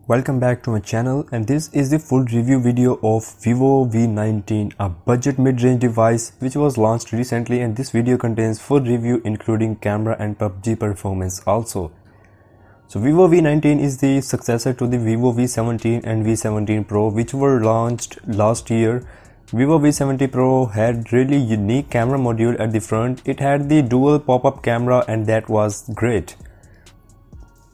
Welcome back to my channel, and this is the full review video of Vivo V19, a budget mid-range device which was launched recently, and this video contains full review including camera and PUBG performance also. So Vivo V19 is the successor to the Vivo V17 and V17 Pro which were launched last year. Vivo V70 Pro had really unique camera module at the front. It had the dual pop-up camera and that was great.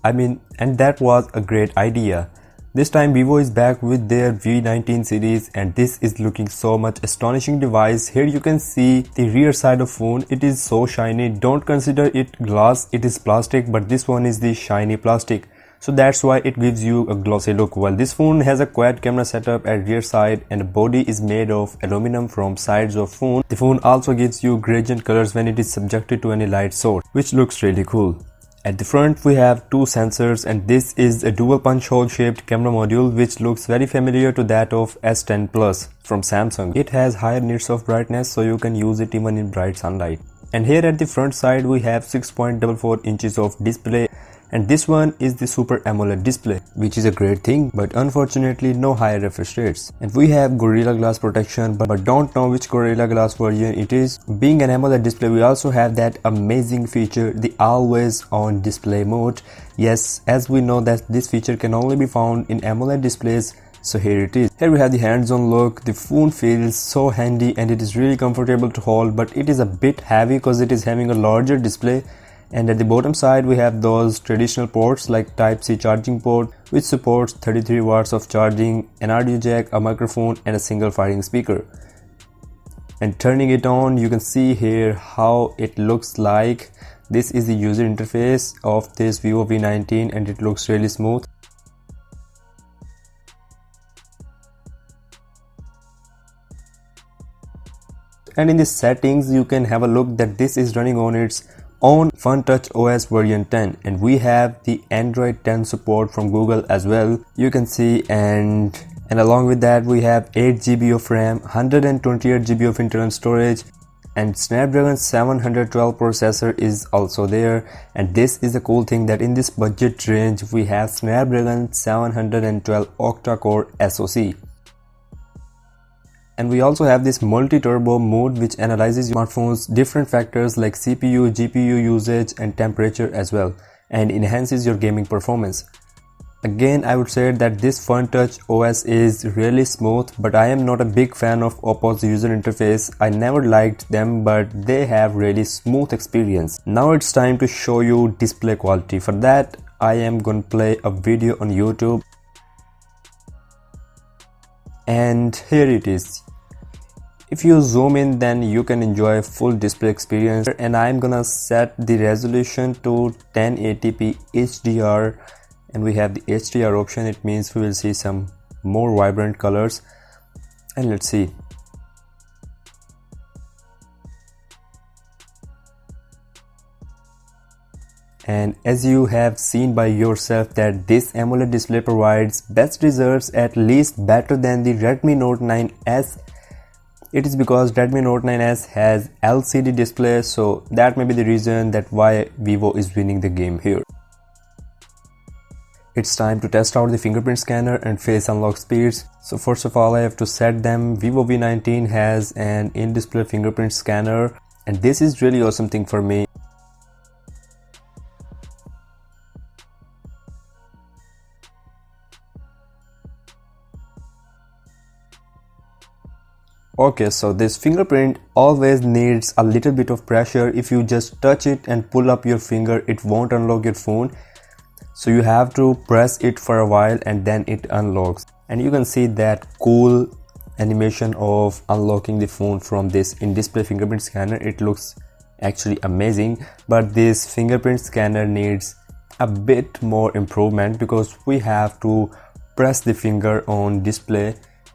And that was a great idea. This time Vivo is back with their V19 series and this is looking so much astonishing device. Here you can see the rear side of phone. It is so shiny. Don't consider it glass, it is plastic, but this one is the shiny plastic. So that's why it gives you a glossy look. While this phone has a quad camera setup at rear side and the body is made of aluminum from sides of phone. The phone also gives you gradient colors when it is subjected to any light source, which looks really cool. At the front we have two sensors, and this is a dual punch hole shaped camera module which looks very familiar to that of S10 Plus from Samsung. It has higher nits of brightness so you can use it even in bright sunlight. And here at the front side we have 6.44 inches of display, and this one is the Super AMOLED display, which is a great thing, but unfortunately no higher refresh rates. And we have Gorilla Glass protection, but don't know which Gorilla Glass version it is. Being an AMOLED display, we also have that amazing feature, the always on display mode. Yes, as we know that this feature can only be found in AMOLED displays, so here it is. Here we have the hands-on look. The phone feels so handy and it is really comfortable to hold, but it is a bit heavy because it is having a larger display. And at the bottom side we have those traditional ports like Type-C charging port which supports 33 watts of charging, an audio jack, a microphone and a single firing speaker. And turning it on, you can see here how it looks like. This is the user interface of this Vivo V19 and it looks really smooth. And in the settings you can have a look that this is running on its own Funtouch OS version 10, and we have the Android 10 support from Google as well, you can see, and along with that we have 8 GB of RAM, 128 GB of internal storage, and Snapdragon 712 processor is also there. And this is the cool thing that in this budget range we have Snapdragon 712 Octa-core SoC. And we also have this multi-turbo mode which analyzes your smartphone's different factors like CPU, GPU usage and temperature as well, and enhances your gaming performance. Again, I would say that this Funtouch OS is really smooth, but I am not a big fan of Oppo's user interface. I never liked them, but they have really smooth experience. Now it's time to show you display quality. For that, I am going to play a video on YouTube. And here it is. If you zoom in, then you can enjoy full display experience, and I'm gonna set the resolution to 1080p HDR, and we have the HDR option. It means we will see some more vibrant colors, and let's see. And as you have seen by yourself that this AMOLED display provides best results, at least better than the Redmi Note 9S. It is because Redmi Note 9S has LCD display, so that may be the reason that why Vivo is winning the game here. It's time to test out the fingerprint scanner and face unlock speeds. So first of all I have to set them. Vivo V19 has an in-display fingerprint scanner, and this is really awesome thing for me. Okay, so this fingerprint always needs a little bit of pressure. If you just touch it and pull up your finger, it won't unlock your phone. So you have to press it for a while and then it unlocks. And you can see that cool animation of unlocking the phone from this in-display fingerprint scanner. It looks actually amazing, but this fingerprint scanner needs a bit more improvement because we have to press the finger on display.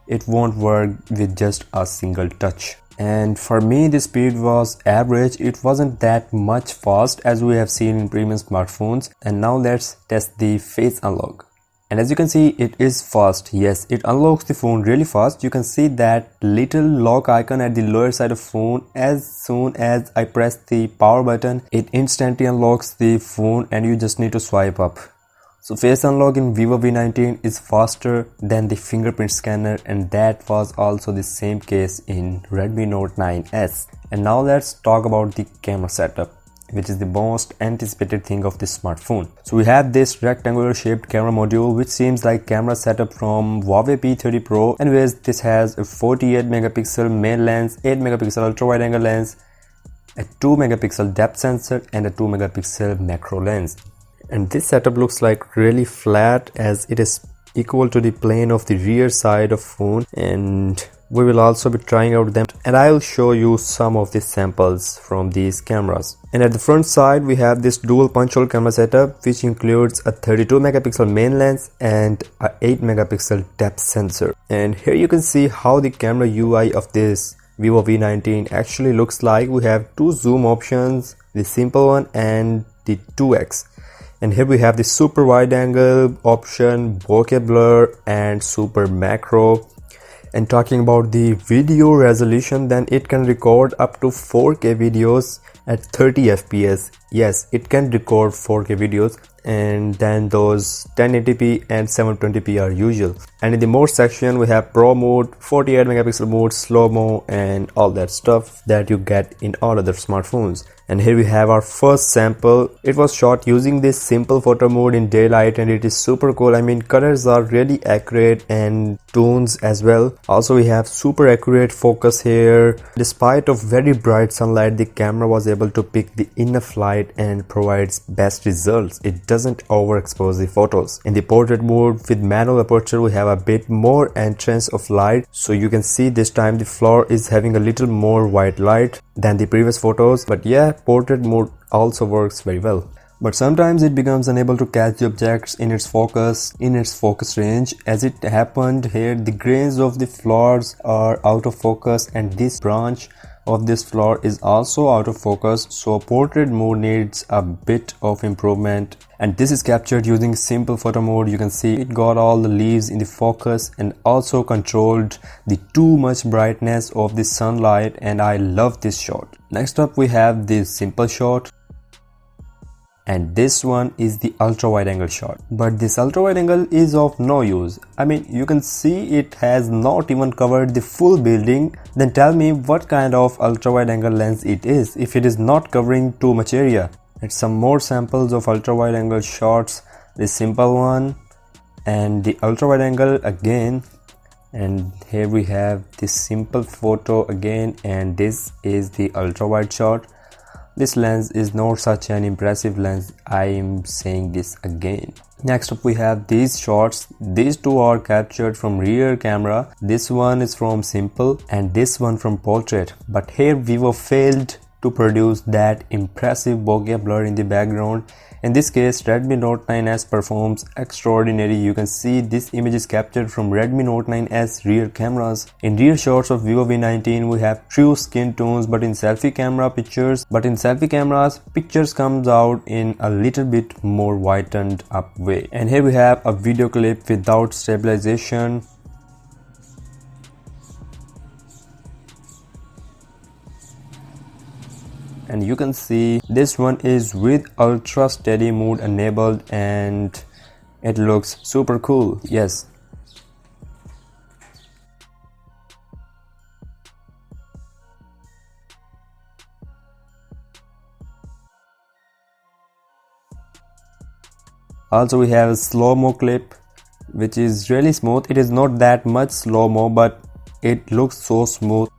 It won't work with just a single touch. And for me the speed was average. It wasn't that much fast as we have seen in premium smartphones. And now let's test the face unlock. And as you can see, it is fast. Yes, it unlocks the phone really fast. You can see that little lock icon at the lower side of phone. As soon as I press the power button, it instantly unlocks the phone and you just need to swipe up. So face unlock in Vivo V19 is faster than the fingerprint scanner, and that was also the same case in Redmi Note 9s. And now let's talk about the camera setup, which is the most anticipated thing of this smartphone. So we have this rectangular shaped camera module, which seems like camera setup from Huawei P30 Pro. Anyways, this has a 48 megapixel main lens, 8 megapixel ultra wide angle lens, a 2 megapixel depth sensor and a 2 megapixel macro lens. And this setup looks like really flat, as it is equal to the plane of the rear side of phone, and we will also be trying out them, and I'll show you some of the samples from these cameras. And at the front side we have this dual punch hole camera setup, which includes a 32 megapixel main lens and a 8 megapixel depth sensor. And here you can see how the camera UI of this Vivo V19 actually looks like. We have two zoom options, the simple one and the 2x. And here we have the super wide angle option, bokeh blur and super macro. And talking about the video resolution, then it can record up to 4K videos at 30 fps. Yes, it can record 4K videos, and then those 1080p and 720p are usual. And in the mode section we have pro mode, 48 megapixel mode, slow-mo and all that stuff that you get in all other smartphones. And here we have our first sample. It was shot using this simple photo mode in daylight, and it is super cool. I mean, colors are really accurate and tones as well. Also we have super accurate focus here. Despite of very bright sunlight, the camera was able to pick the enough light and provides best results. It doesn't overexpose the photos. In the portrait mode with manual aperture, we have a bit more entrance of light, so you can see this time the floor is having a little more white light than the previous photos. But yeah, portrait mode also works very well. But sometimes it becomes unable to catch the objects in its focus range. As it happened here, the grains of the flowers are out of focus, and this branch of this flower is also out of focus, so portrait mode needs a bit of improvement. And this is captured using simple photo mode. You can see it got all the leaves in the focus and also controlled the too much brightness of the sunlight, and I love this shot. Next up we have this simple shot, and this one is the ultra wide angle shot. But this ultra wide angle is of no use. I mean, you can see it has not even covered the full building. Then tell me what kind of ultra wide angle lens it is if it is not covering too much area. And some more samples of ultra wide angle shots, the simple one and the ultra wide angle again. And here we have this simple photo again, and this is the ultra wide shot. This lens is not such an impressive lens, I am saying this again. Next up we have these shots. These two are captured from rear camera. This one is from simple and this one from portrait. But here Vivo failed to produce that impressive bokeh blur in the background. In this case, Redmi Note 9s performs extraordinary. You can see this image is captured from Redmi Note 9s rear cameras. In rear shots of Vivo V19, we have true skin tones, but in selfie cameras, pictures comes out in a little bit more whitened up way. And here we have a video clip without stabilization. And you can see this one is with ultra steady mode enabled, and it looks super cool. Yes. Also we have a slow-mo clip which is really smooth. It is not that much slow-mo, but it looks so smooth.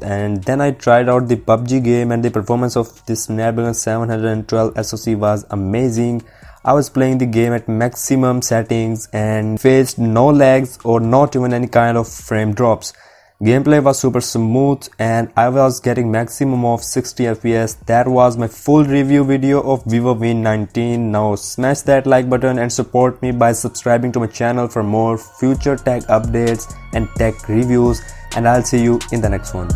And then I tried out the PUBG game, and the performance of this Snapdragon 712 SoC was amazing. I was playing the game at maximum settings and faced no lags or not even any kind of frame drops. Gameplay was super smooth and I was getting maximum of 60 fps. That was my full review video of Vivo V19. Now smash that like button and support me by subscribing to my channel for more future tech updates and tech reviews, and I'll see you in the next one.